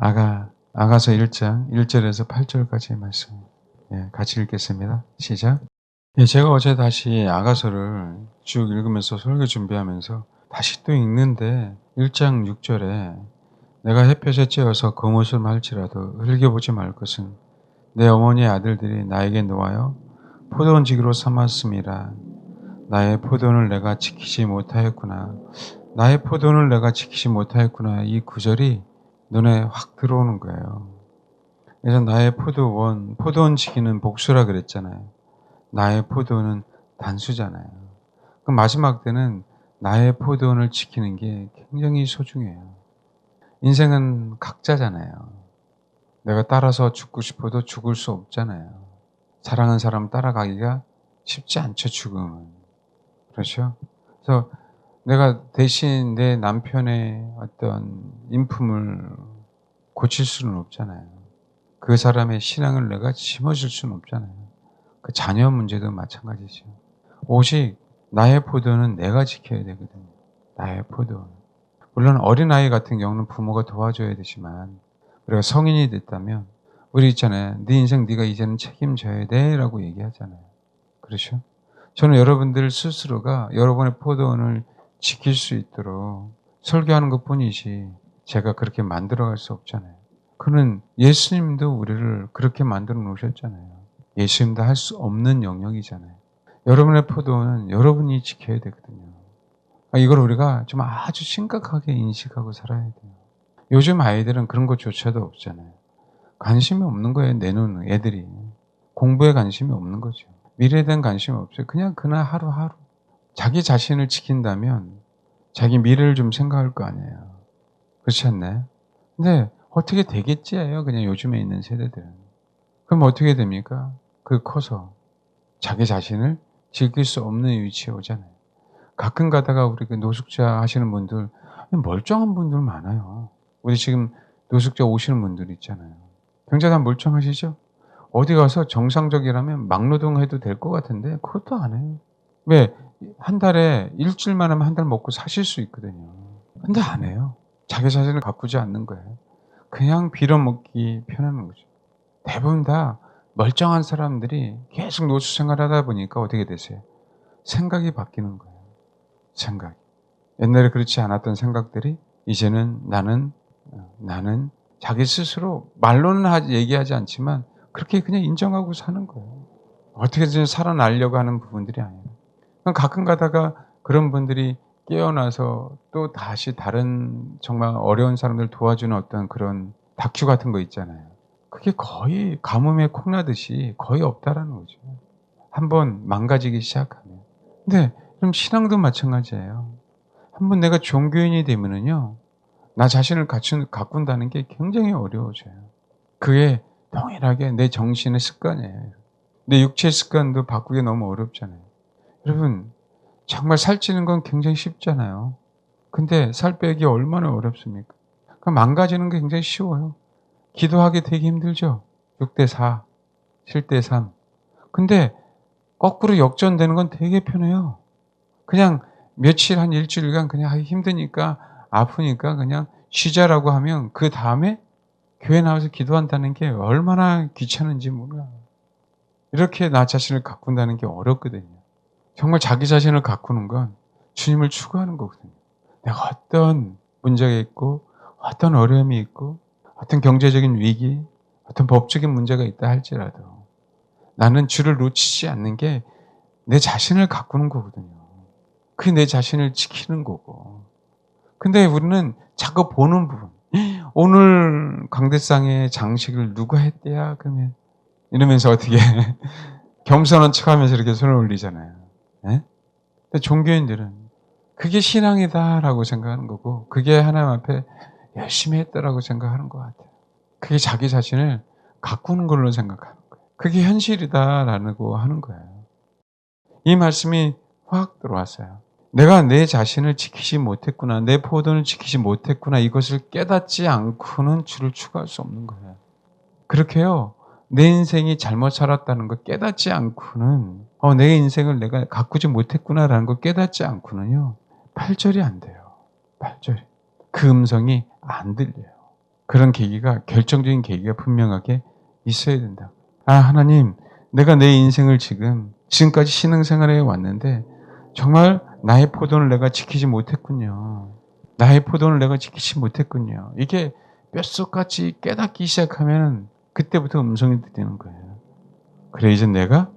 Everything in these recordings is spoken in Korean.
아가서 1장 1절에서 8절까지의 말씀. 같이 읽겠습니다. 시작. 제가 어제 다시 아가서를 쭉 읽으면서 설교 준비하면서 다시 또 읽는데 1장 6절에 내가 햇볕에 쬐어서 검옷을 말지라도 흘겨보지 말 것은 내 어머니의 아들들이 나에게 놓아여 포도원지기로 삼았음이라. 나의 포도원을 내가 지키지 못하였구나. 나의 포도원을 내가 지키지 못하였구나. 이 구절이 눈에 확 들어오는 거예요. 그래서 나의 포도원 지키는 복수라 그랬잖아요. 나의 포도원은 단수잖아요. 그 마지막 때는 나의 포도원을 지키는 게 굉장히 소중해요. 인생은 각자잖아요. 내가 따라서 죽고 싶어도 죽을 수 없잖아요. 사랑하는 사람 따라가기가 쉽지 않죠, 죽음은. 그렇죠? 그래서 내가 대신 내 남편의 어떤 인품을 고칠 수는 없잖아요. 그 사람의 신앙을 내가 심어줄 수는 없잖아요. 그 자녀 문제도 마찬가지죠. 오직 나의 포도는 내가 지켜야 되거든요. 나의 포도는. 물론 어린아이 같은 경우는 부모가 도와줘야 되지만 우리가 성인이 됐다면 우리 있잖아요. 네 인생 네가 이제는 책임져야 돼 라고 얘기하잖아요. 그렇죠? 저는 여러분들 스스로가 여러분의 포도원을 지킬 수 있도록 설교하는 것뿐이지 제가 그렇게 만들어갈 수 없잖아요. 그는 예수님도 우리를 그렇게 만들어 놓으셨잖아요. 예수님도 할 수 없는 영역이잖아요. 여러분의 포도원은 여러분이 지켜야 되거든요. 이걸 우리가 좀 아주 심각하게 인식하고 살아야 돼요. 요즘 아이들은 그런 것조차도 없잖아요. 관심이 없는 거예요. 내 눈은 애들이. 공부에 관심이 없는 거죠. 미래에 대한 관심이 없어요. 그냥 그날 하루하루. 자기 자신을 지킨다면 자기 미래를 좀 생각할 거 아니에요. 그렇지 않나요? 근데 어떻게 되겠지예요. 그냥 요즘에 있는 세대들은. 그럼 어떻게 됩니까? 커서 자기 자신을 지킬 수 없는 위치에 오잖아요. 가끔 가다가 우리 노숙자 하시는 분들, 멀쩡한 분들 많아요. 우리 지금 노숙자 오시는 분들 있잖아요. 굉장히 다 멀쩡하시죠? 어디 가서 정상적이라면 막노동 해도 될 것 같은데 그것도 안 해요. 왜? 한 달에 일주일만 하면 한 달 먹고 사실 수 있거든요. 근데 안 해요. 자기 자신을 가꾸지 않는 거예요. 그냥 빌어먹기 편한 거죠. 대부분 다 멀쩡한 사람들이 계속 노숙 생활하다 보니까 어떻게 되세요? 생각이 바뀌는 거예요. 생각이. 옛날에 그렇지 않았던 생각들이 이제는 나는 자기 스스로 말로는 얘기하지 않지만 그렇게 그냥 인정하고 사는 거예요. 어떻게든 살아나려고 하는 부분들이 아니에요. 가끔 가다가 그런 분들이 깨어나서 또 다시 다른 정말 어려운 사람들 도와주는 어떤 그런 다큐 같은 거 있잖아요. 그게 거의 가뭄에 콩나듯이 거의 없다라는 거죠. 한번 망가지기 시작하면. 근데 그럼 신앙도 마찬가지예요. 한번 내가 종교인이 되면은요, 나 자신을 가꾼다는 게 굉장히 어려워져요. 그게 동일하게 내 정신의 습관이에요. 내 육체의 습관도 바꾸기 너무 어렵잖아요. 여러분, 정말 살찌는 건 굉장히 쉽잖아요. 근데 살 빼기 얼마나 어렵습니까? 그럼 망가지는 게 굉장히 쉬워요. 기도하기 되게 힘들죠? 6대4, 7대3. 근데 거꾸로 역전되는 건 되게 편해요. 그냥 며칠 한 일주일간 그냥 하기 힘드니까 아프니까 그냥 쉬자라고 하면 그다음에 교회 나와서 기도한다는 게 얼마나 귀찮은지 몰라요. 이렇게 나 자신을 가꾼다는 게 어렵거든요. 정말 자기 자신을 가꾸는 건 주님을 추구하는 거거든요. 내가 어떤 문제가 있고 어떤 어려움이 있고 어떤 경제적인 위기, 어떤 법적인 문제가 있다 할지라도 나는 주를 놓치지 않는 게 내 자신을 가꾸는 거거든요. 그게 내 자신을 지키는 거고. 근데 우리는 자꾸 보는 부분. 오늘 강대상의 장식을 누가 했대야? 그러면 이러면서 어떻게 겸손한 척하면서 이렇게 손을 올리잖아요. 예? 근데 종교인들은 그게 신앙이다라고 생각하는 거고, 그게 하나님 앞에 열심히 했다라고 생각하는 것 같아요. 그게 자기 자신을 가꾸는 걸로 생각하는 거예요. 그게 현실이다라고 하는 거예요. 이 말씀이 확 들어왔어요. 내가 내 자신을 지키지 못했구나. 내 포도를 지키지 못했구나. 이것을 깨닫지 않고는 주를 추구할 수 없는 거예요. 그렇게요. 내 인생이 잘못 살았다는 걸 깨닫지 않고는 내 인생을 내가 가꾸지 못했구나라는 걸 깨닫지 않고는요. 8절이 안 돼요. 8절이. 그 음성이 안 들려요. 그런 계기가, 결정적인 계기가 분명하게 있어야 된다. 아, 하나님, 내가 내 인생을 지금까지 신앙생활에 왔는데 정말 나의 포도를 내가 지키지 못했군요. 나의 포도를 내가 지키지 못했군요. 이게 뼛속같이 깨닫기 시작하면 그때부터 음성이 들리는 거예요. 그래, 이제 내가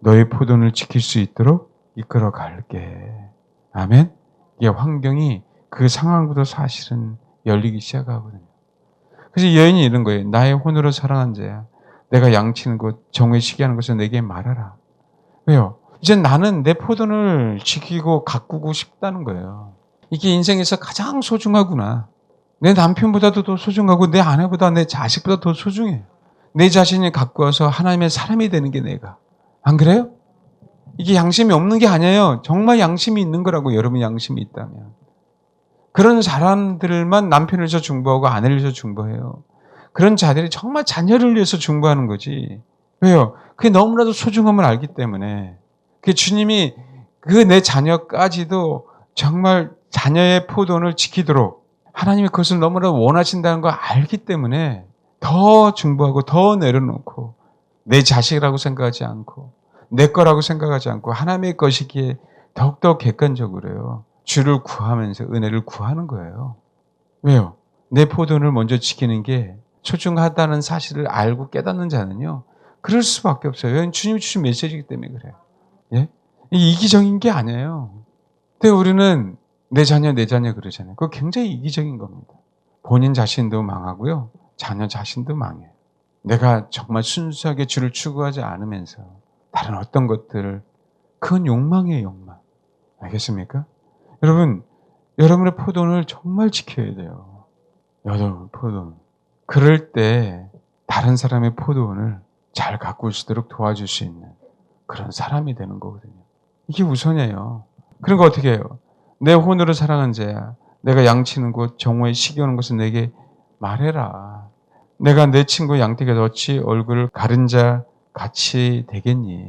너의 포도를 지킬 수 있도록 이끌어 갈게. 아멘? 이게 환경이, 그 상황부터 사실은 열리기 시작하거든요. 그래서 여인이 이런 거예요. 나의 혼으로 사랑한 자야. 내가 양치는 것, 정오에 시기하는 것을 내게 말하라. 왜요? 이제 나는 내 포도를 지키고 가꾸고 싶다는 거예요. 이게 인생에서 가장 소중하구나. 내 남편보다도 더 소중하고 내 아내보다 내 자식보다 더 소중해. 내 자신이 가꾸어서 하나님의 사람이 되는 게 내가. 안 그래요? 이게 양심이 없는 게 아니에요. 정말 양심이 있는 거라고, 여러분 양심이 있다면. 그런 사람들만 남편을 위해서 중보하고 아내를 위해서 중보해요. 그런 자들이 정말 자녀를 위해서 중보하는 거지. 왜요? 그게 너무나도 소중함을 알기 때문에. 그 주님이 그 내 자녀까지도 정말 자녀의 포도를 지키도록 하나님이 그것을 너무나 원하신다는 걸 알기 때문에 더 중보하고 더 내려놓고, 내 자식이라고 생각하지 않고 내 거라고 생각하지 않고 하나님의 것이기에 더욱더 객관적으로요, 주를 구하면서 은혜를 구하는 거예요. 왜요? 내 포도를 먼저 지키는 게 소중하다는 사실을 알고 깨닫는 자는요, 그럴 수밖에 없어요. 주님이 주신 메시지이기 때문에 그래요. 예? 이게 이기적인 게 아니에요. 근데 우리는 내 자녀 그러잖아요. 그거 굉장히 이기적인 겁니다. 본인 자신도 망하고요, 자녀 자신도 망해요. 내가 정말 순수하게 주를 추구하지 않으면서 다른 어떤 것들을, 그건 욕망이에요, 욕망. 알겠습니까? 여러분, 여러분의 포도를 정말 지켜야 돼요. 여러분 포도는. 그럴 때 다른 사람의 포도원을 잘 가꿀 수 있도록 도와줄 수 있는 그런 사람이 되는 거거든요. 이게 우선이에요. 그런 거 어떻게 해요? 내 혼으로 사랑한 자야. 내가 양치는 곳, 정오에 시기오는 것을 내게 말해라. 내가 내 친구 양떼에게 어찌 얼굴을 가른 자 같이 되겠니?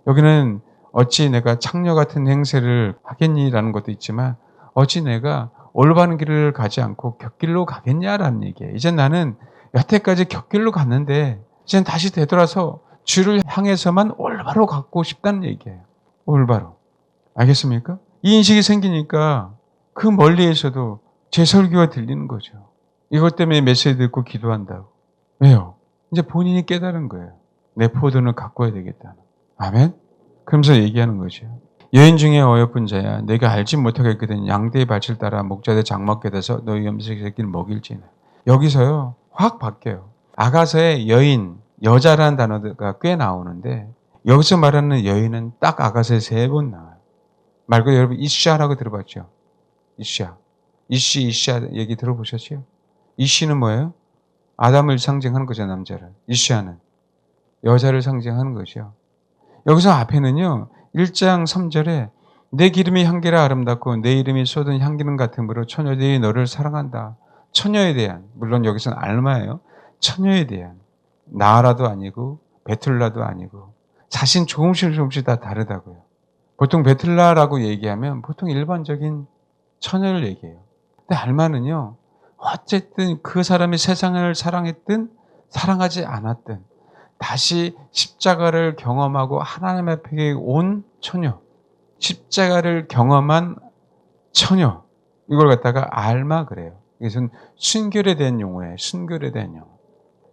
여기는 어찌 내가 창녀 같은 행세를 하겠니라는 것도 있지만, 어찌 내가 올바른 길을 가지 않고 곁길로 가겠냐라는 얘기예요. 이제 나는 여태까지 곁길로 갔는데 이제 다시 되돌아서 주를 향해서만 올바로 갖고 싶다는 얘기예요. 올바로. 알겠습니까? 이 인식이 생기니까 그 멀리에서도 제 설교가 들리는 거죠. 이것 때문에 메시지 듣고 기도한다고. 왜요? 이제 본인이 깨달은 거예요. 내 포도는 가꿔야 되겠다. 아멘? 그러면서 얘기하는 거죠. 여인 중에 어여쁜 자야, 내가 알지 못하겠거든 양떼의 밭을 따라 목자들 장막게 돼서 너희 염색 새끼를 먹일지는. 여기서요, 확 바뀌어요. 아가서의 여인, 여자라는 단어가 꽤 나오는데 여기서 말하는 여인은 딱 아가서에 3번 나와요. 말 그대로 여러분 이샤라고 들어봤죠? 이샤 얘기 들어보셨죠? 이씨는 뭐예요? 아담을 상징하는 거죠, 남자를. 이샤는 여자를 상징하는 거죠. 여기서 앞에는요, 1장 3절에 내 기름이 향기라 아름답고 내 이름이 쏟은 향기름 같으므로 처녀들이 너를 사랑한다. 처녀에 대한, 물론 여기서는 알마예요. 처녀에 대한, 나아라도 아니고 베툴라도 아니고 자신 조금씩 다 다르다고요. 보통 베툴라라고 얘기하면 보통 일반적인 처녀를 얘기해요. 근데 알마는요, 어쨌든 그 사람이 세상을 사랑했든 사랑하지 않았든 다시 십자가를 경험하고 하나님 앞에 온 처녀, 십자가를 경험한 처녀, 이걸 갖다가 알마 그래요. 이것은 순결에 대한 용어예요. 순결에 대한 용어.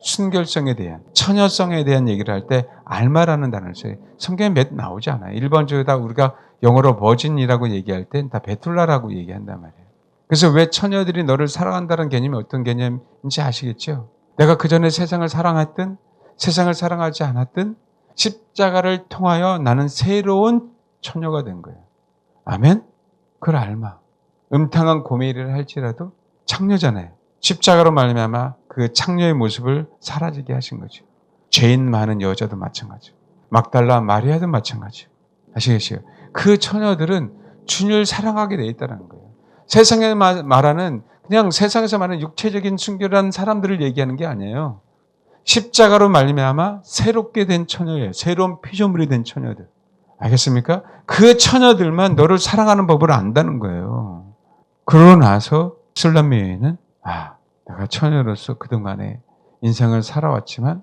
순결성에 대한, 처녀성에 대한 얘기를 할 때 알마라는 단어를 써요. 성경에 몇 나오지 않아요. 일반적으로 다 우리가 영어로 버진이라고 얘기할 땐 다 베툴라라고 얘기한단 말이에요. 그래서 왜 처녀들이 너를 사랑한다는 개념이 어떤 개념인지 아시겠죠? 내가 그전에 세상을 사랑했든 세상을 사랑하지 않았든 십자가를 통하여 나는 새로운 처녀가 된 거예요. 아멘? 그걸 알마. 음탕한 고메일을 할지라도 창녀잖아요. 십자가로 말미암아 그 창녀의 모습을 사라지게 하신 거죠. 죄인 많은 여자도 마찬가지고 막달라 마리아도 마찬가지고. 아시겠어요? 그 처녀들은 주님을 사랑하게 돼 있다는 거예요. 세상에 말하는, 그냥 세상에서 말하는 육체적인 순결한 사람들을 얘기하는 게 아니에요. 십자가로 말미암아 새롭게 된 처녀예요. 새로운 피조물이 된 처녀들. 알겠습니까? 그 처녀들만 너를 사랑하는 법을 안다는 거예요. 그러고 나서 술람미 여인은 내가 처녀로서 그동안에 인생을 살아왔지만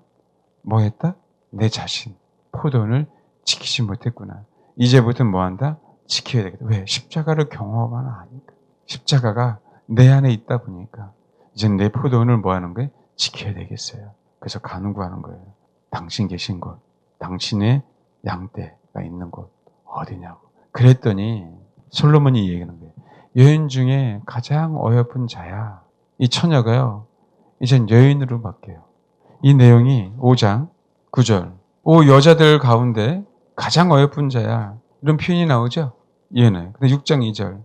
뭐 했다? 내 자신, 포도원을 지키지 못했구나. 이제부터 뭐 한다? 지켜야 되겠다. 왜? 십자가를 경험하면 아니까. 십자가가 내 안에 있다 보니까 이제 내 포도원을 뭐 하는 거예요? 지켜야 되겠어요. 그래서 간구하는 거예요. 당신 계신 곳, 당신의 양떼가 있는 곳 어디냐고. 그랬더니 솔로몬이 얘기하는 거예요. 여인 중에 가장 어여쁜 자야. 이 처녀가요, 이젠 여인으로 바뀌어요. 이 내용이 5장 9절. 오 여자들 가운데 가장 어여쁜 자야. 이런 표현이 나오죠? 얘는. 근데 6장 2절.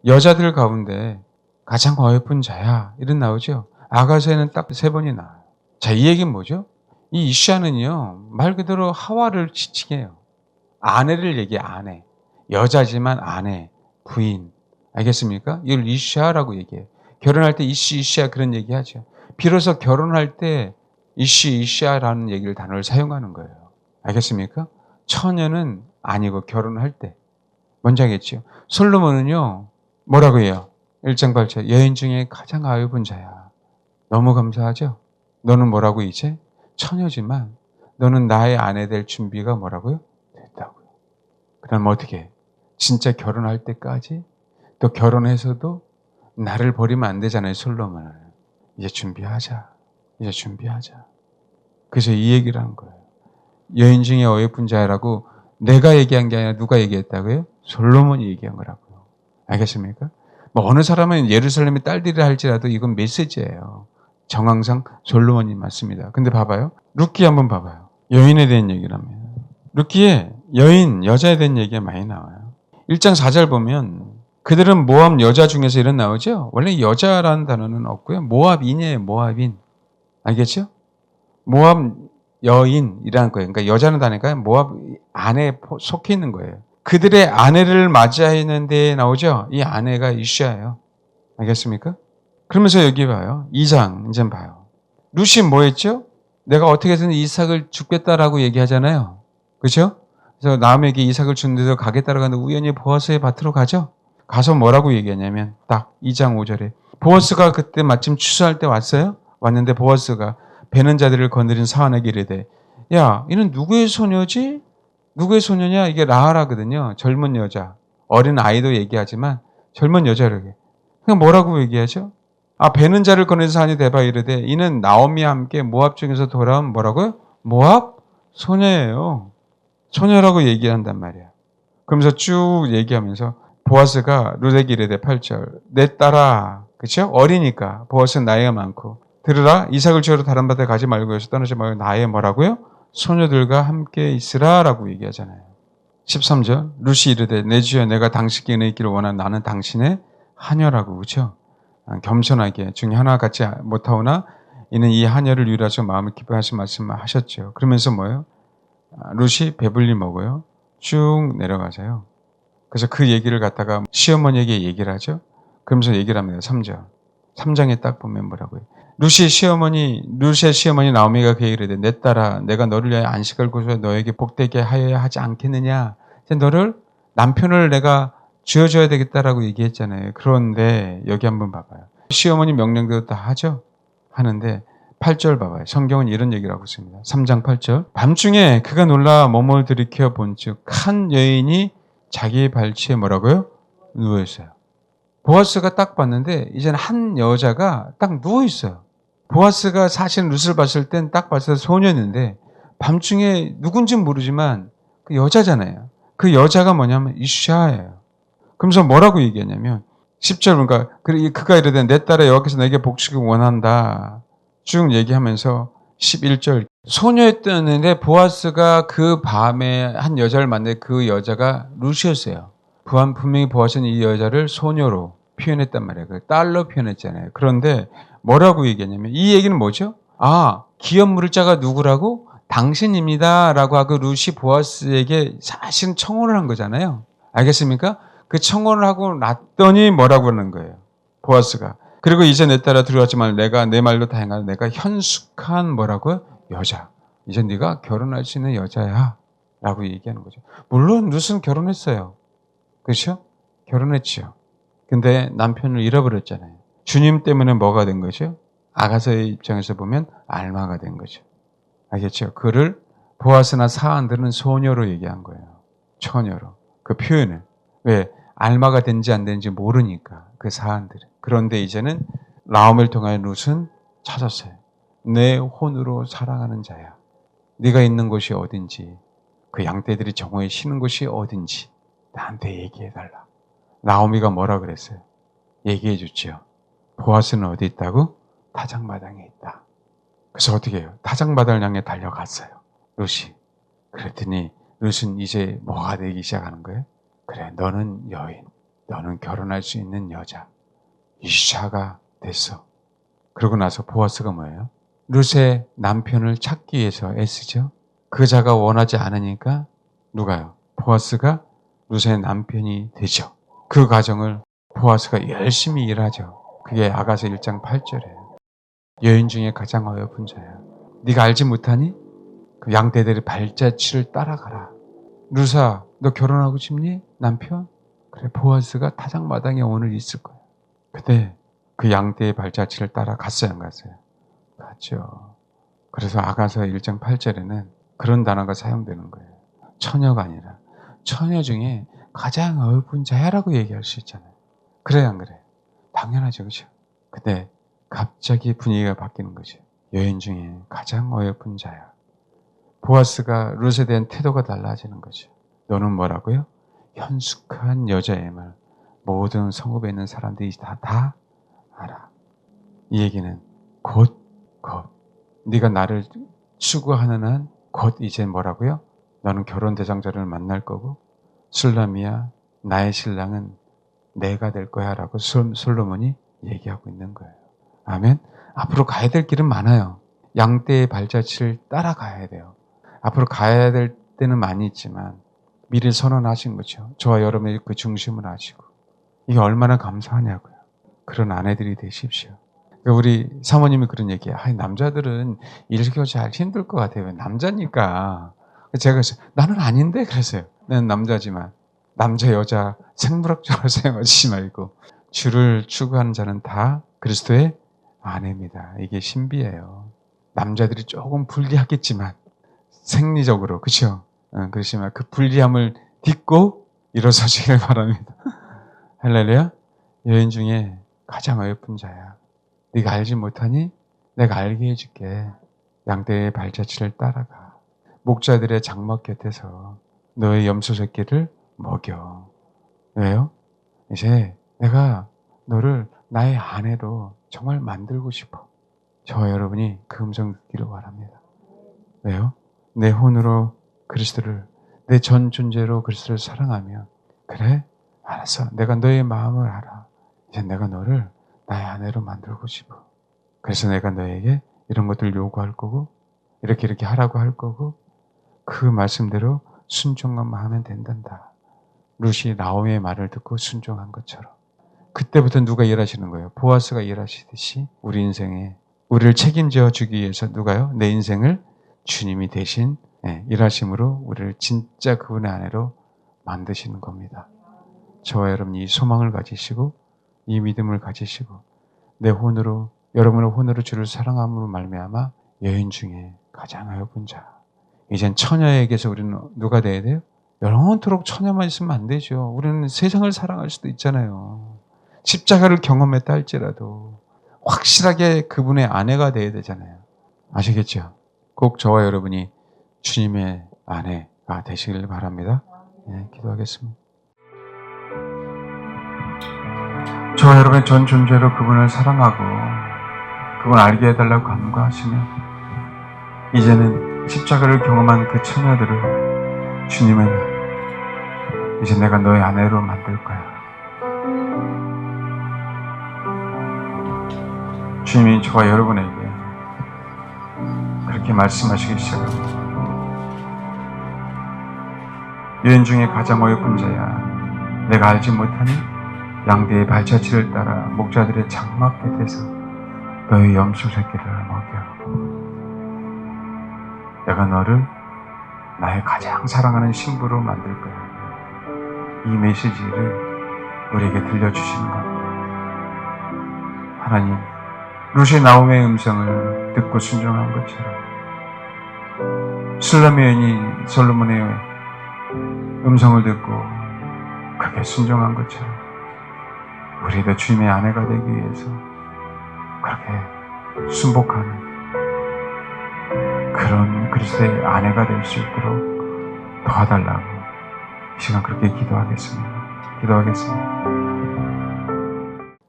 여자들 가운데 가장 어여쁜 자야. 이런 나오죠? 아가서에는 딱 3번이 나와요. 자, 이 얘기는 뭐죠? 이 이시야는요, 말 그대로 하와를 지칭해요. 아내를 얘기해, 아내. 여자지만 아내, 부인. 알겠습니까? 이걸 이시야라고 얘기해요. 결혼할 때 이시야 그런 얘기 하죠. 비로소 결혼할 때 이시야라는 얘기를 단어를 사용하는 거예요. 알겠습니까? 처녀는 아니고 결혼할 때. 뭔지 알겠죠? 솔로몬은요, 뭐라고 해요? 1장 8절. 여인 중에 가장 어여쁜 자야. 너무 감사하죠? 너는 뭐라고 이제? 처녀지만 너는 나의 아내 될 준비가 뭐라고요? 됐다고요. 그럼 어떻게 해? 진짜 결혼할 때까지 또 결혼해서도 나를 버리면 안 되잖아요, 솔로몬은. 이제 준비하자. 이제 준비하자. 그래서 이 얘기를 한 거예요. 여인 중에 어여쁜 자라고 내가 얘기한 게 아니라 누가 얘기했다고요? 솔로몬이 얘기한 거라고요. 알겠습니까? 뭐 어느 사람은 예루살렘의 딸들이라 할지라도 이건 메시지예요. 정황상 솔로몬이 맞습니다. 근데 봐봐요. 룻기 한번 봐봐요. 여인에 대한 얘기를 합니다. 룻기에 여인, 여자에 대한 얘기가 많이 나와요. 1장 4절 보면 그들은 모압 여자 중에서 이런 나오죠? 원래 여자라는 단어는 없고요. 모압인이에요. 모압인. 알겠죠? 모압 여인이라는 거예요. 그러니까 여자는 다니까 모압 안에 속해 있는 거예요. 그들의 아내를 맞이하는 데에 나오죠? 이 아내가 이시야예요. 알겠습니까? 그러면서 여기 봐요. 2장 이제 봐요. 룻이 뭐 했죠? 내가 어떻게든 이삭을 죽겠다라고 얘기하잖아요. 그렇죠? 그래서 나함에게 이삭을 주는 데서 가겠다라고 하는데 우연히 보아스의 밭으로 가죠. 가서 뭐라고 얘기하냐면 딱 2장 5절에 보아스가 그때 마침 추수할 때 왔어요. 왔는데 보아스가 베는 자들을 거느린 사환에게 이르되 야 이는 누구의 소녀지? 누구의 소녀냐? 이게 라하라거든요. 젊은 여자. 어린 아이도 얘기하지만 젊은 여자라고. 그냥 뭐라고 얘기하죠? 아 베는 자를 거느린 사환이 대바 이르되 이는 나오미와 함께 모압 중에서 돌아온 뭐라고요? 모압 소녀예요. 소녀라고 얘기한단 말이야. 그러면서 쭉 얘기하면서 보아스가 룻에게 이르되 8절 내 딸아 그렇죠? 어리니까 보아스는 나이가 많고 들으라 이삭을 주러 다른 밭에 가지 말고 여기서 떠나지 말고 나의 뭐라고요? 소녀들과 함께 있으라라고 얘기하잖아요. 13절 룻이 이르되 내 주여 내가 당신께 은혜 있기를 원한 나는 당신의 하녀라고 그렇죠? 겸손하게 중에 하나 같지 못하오나 이는 이 하녀를 위로하시고 마음을 기뻐하신 말씀을 하셨죠. 그러면서 뭐예요? 룻이 배불리 먹어요. 쭉 내려가세요. 그래서 그 얘기를 갖다가 시어머니에게 얘기를 하죠. 그러면서 얘기를 합니다. 3절. 3장에 딱 보면 뭐라고요? 룻의 시어머니 나오미가 그 얘기를 해. 내 딸아, 내가 너를 위하여 안식을 구해서 너에게 복되게 하여야 하지 않겠느냐. 너를 남편을 내가 쥐어줘야 되겠다라고 얘기했잖아요. 그런데 여기 한번 봐봐요. 시어머니 명령대로 다 하죠. 하는데 8절 봐봐요. 성경은 이런 얘기를 하고 있습니다. 3장 8절. 밤중에 그가 놀라 몸을 들이켜 본즉 한 여인이 자기의 발치에 뭐라고요? 누워있어요. 보아스가 딱 봤는데 이제는 한 여자가 딱 누워있어요. 보아스가 사실 룻을 봤을 땐 딱 봤을 때 소년인데 밤중에 누군지는 모르지만 그 여자잖아요. 그 여자가 뭐냐면 이시야예요. 그러면서 뭐라고 얘기하냐면 10절 그러니까 그가 이르되 내 딸아 여호와께서 내게 복주기를 원한다. 쭉 얘기하면서 11절 소녀였는데 보아스가 그 밤에 한 여자를 만났는데 그 여자가 룻이었어요. 분명히 보아스는 이 여자를 소녀로 표현했단 말이에요. 딸로 표현했잖아요. 그런데 뭐라고 얘기하냐면 이 얘기는 뭐죠? 아 기업 물자가 누구라고? 당신입니다 라고 하고 룻이 보아스에게 사실은 청혼을 한 거잖아요. 알겠습니까? 그 청혼을 하고 났더니 뭐라고 하는 거예요. 보아스가. 그리고 이제 내 딸아 들어가지 말 내가 내 말로 다 행하는 내가 현숙한 뭐라고요? 여자. 이제 네가 결혼할 수 있는 여자야 라고 얘기하는 거죠. 물론 룻은 결혼했어요. 그렇죠? 결혼했지요. 근데 남편을 잃어버렸잖아요. 주님 때문에 뭐가 된 거죠? 아가서의 입장에서 보면 알마가 된 거죠. 알겠죠? 그를 보아스나 사안들은 소녀로 얘기한 거예요. 처녀로. 그 표현을. 왜? 알마가 된지 안 된지 모르니까 그 사안들은. 그런데 이제는 나옴을 통하여 룻은 찾았어요. 내 혼으로 사랑하는 자야. 네가 있는 곳이 어딘지, 그 양떼들이 정오에 쉬는 곳이 어딘지 나한테 얘기해달라. 나오미가 뭐라 그랬어요? 얘기해 줬죠. 보아스는 어디 있다고? 타작마당에 있다. 그래서 어떻게 해요? 타작마당을 향해 달려갔어요. 룻이. 그랬더니 룻은 이제 뭐가 되기 시작하는 거예요? 그래, 너는 여인, 너는 결혼할 수 있는 여자. 이샤가 됐어. 그러고 나서 보아스가 뭐예요? 룻의 남편을 찾기 위해서 애쓰죠. 그 자가 원하지 않으니까 누가요? 보아스가 룻의 남편이 되죠. 그 과정을 보아스가 열심히 일하죠. 그게 아가서 1장 8절이에요. 여인 중에 가장 어여쁜 자야. 네가 알지 못하니? 그 양떼들의 발자취를 따라가라. 룻아, 너 결혼하고 싶니? 남편? 그래, 보아스가 타작마당에 오늘 있을 거야. 근데 그 양떼의 발자취를 따라 갔어요, 안 갔어요? 갔죠. 그래서 아가서 1장 8절에는 그런 단어가 사용되는 거예요. 처녀가 아니라 처녀 중에 가장 어여쁜 자야라고 얘기할 수 있잖아요. 그래요, 안 그래요? 당연하죠, 그렇죠? 근데 갑자기 분위기가 바뀌는 거죠. 여인 중에 가장 어여쁜 자야. 보아스가 룻에 대한 태도가 달라지는 거죠. 너는 뭐라고요? 현숙한 여자임을 모든 성읍에 있는 사람들이 다 알아. 이 얘기는 곧 네가 나를 추구하는 한 곧 이제 뭐라고요? 너는 결혼 대상자를 만날 거고 술람이야 나의 신랑은 내가 될 거야 라고 솔로몬이 얘기하고 있는 거예요. 아멘. 앞으로 가야 될 길은 많아요. 양떼의 발자취를 따라가야 돼요. 앞으로 가야 될 때는 많이 있지만 미리 선언하신 거죠. 저와 여러분이 그 중심을 아시고 이게 얼마나 감사하냐고요. 그런 아내들이 되십시오. 우리 사모님이 그런 얘기해요. 남자들은 일하기가 잘 힘들 것 같아요. 남자니까. 제가 그랬어요. 나는 아닌데? 그랬어요. 나는 남자지만. 남자, 여자 생물학적으로 사용하지 말고 주를 추구하는 자는 다 그리스도의 아내입니다. 이게 신비예요. 남자들이 조금 불리하겠지만 생리적으로 그렇죠? 그렇지만 그 불리함을 딛고 일어서시길 바랍니다. 할렐루야. 여인 중에 가장 어여쁜 자야. 네가 알지 못하니 내가 알게 해줄게. 양떼의 발자취를 따라가. 목자들의 장막 곁에서 너의 염소 새끼를 먹여. 왜요? 이제 내가 너를 나의 아내로 정말 만들고 싶어. 저와 여러분이 그 음성 듣기를 바랍니다. 왜요? 내 혼으로 그리스도를, 내 전 존재로 그리스도를 사랑하면 그래? 알았어. 내가 너의 마음을 알아. 이제 내가 너를 나의 아내로 만들고 싶어. 그래서 내가 너에게 이런 것들을 요구할 거고 이렇게 하라고 할 거고 그 말씀대로 순종만 하면 된단다. 룻이 나오미의 말을 듣고 순종한 것처럼 그때부터 누가 일하시는 거예요? 보아스가 일하시듯이 우리 인생에 우리를 책임져 주기 위해서 누가요? 내 인생을 주님이 대신 일하심으로 우리를 진짜 그분의 아내로 만드시는 겁니다. 저와 여러분이 이 소망을 가지시고 이 믿음을 가지시고 내 혼으로 여러분의 혼으로 주를 사랑함으로 말미암아 여인 중에 가장 어여쁜 자. 이젠 처녀에게서 우리는 누가 돼야 돼요? 영원토록 처녀만 있으면 안 되죠. 우리는 세상을 사랑할 수도 있잖아요. 십자가를 경험했다 할지라도 확실하게 그분의 아내가 돼야 되잖아요. 아시겠죠? 꼭 저와 여러분이 주님의 아내가 되시길 바랍니다. 기도하겠습니다. 저와 여러분의 전 존재로 그분을 사랑하고 그분 알게 해달라고 간구하시면 이제는 십자가를 경험한 그 처녀들을 주님은 이제 내가 너의 아내로 만들 거야. 주님이 저와 여러분에게 그렇게 말씀하시기 시작합니다. 여인 중에 가장 어여쁜 자야. 내가 알지 못하니 양떼의 발자취를 따라 목자들의 장막 곁에서 너의 염소 새끼를 먹여. 내가 너를 나의 가장 사랑하는 신부로 만들 거야. 이 메시지를 우리에게 들려주시는 겁니다. 하나님, 룻이 나오미의 음성을 듣고 순종한 것처럼 술람의 여인이 솔로몬의 음성을 듣고 그렇게 순종한 것처럼 우리도 주님의 아내가 되기 위해서 그렇게 순복하는 그런 그리스도의 아내가 될 수 있도록 도와달라고 이 시간 그렇게 기도하겠습니다.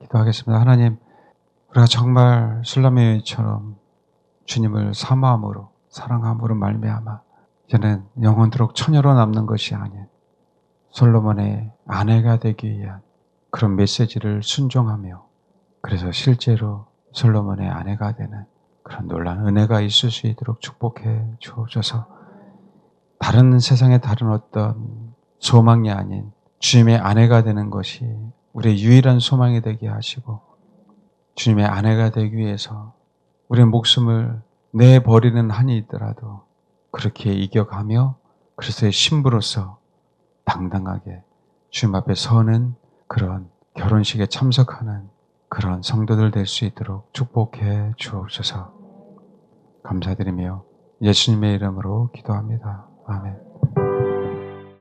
기도하겠습니다. 하나님, 우리가 정말 술람의 여인처럼 주님을 사모함으로 사랑함으로 말미암아 이제는 영원토록 처녀로 남는 것이 아닌 솔로몬의 아내가 되기 위한 그런 메시지를 순종하며 그래서 실제로 솔로몬의 아내가 되는 그런 놀라운 은혜가 있을 수 있도록 축복해 주옵소서. 다른 세상의 다른 어떤 소망이 아닌 주님의 아내가 되는 것이 우리의 유일한 소망이 되게 하시고 주님의 아내가 되기 위해서 우리의 목숨을 내버리는 한이 있더라도 그렇게 이겨가며 그리스도의 신부로서 당당하게 주님 앞에 서는 그런 결혼식에 참석하는 그런 성도들 될 수 있도록 축복해 주옵소서. 감사드리며 예수님의 이름으로 기도합니다. 아멘.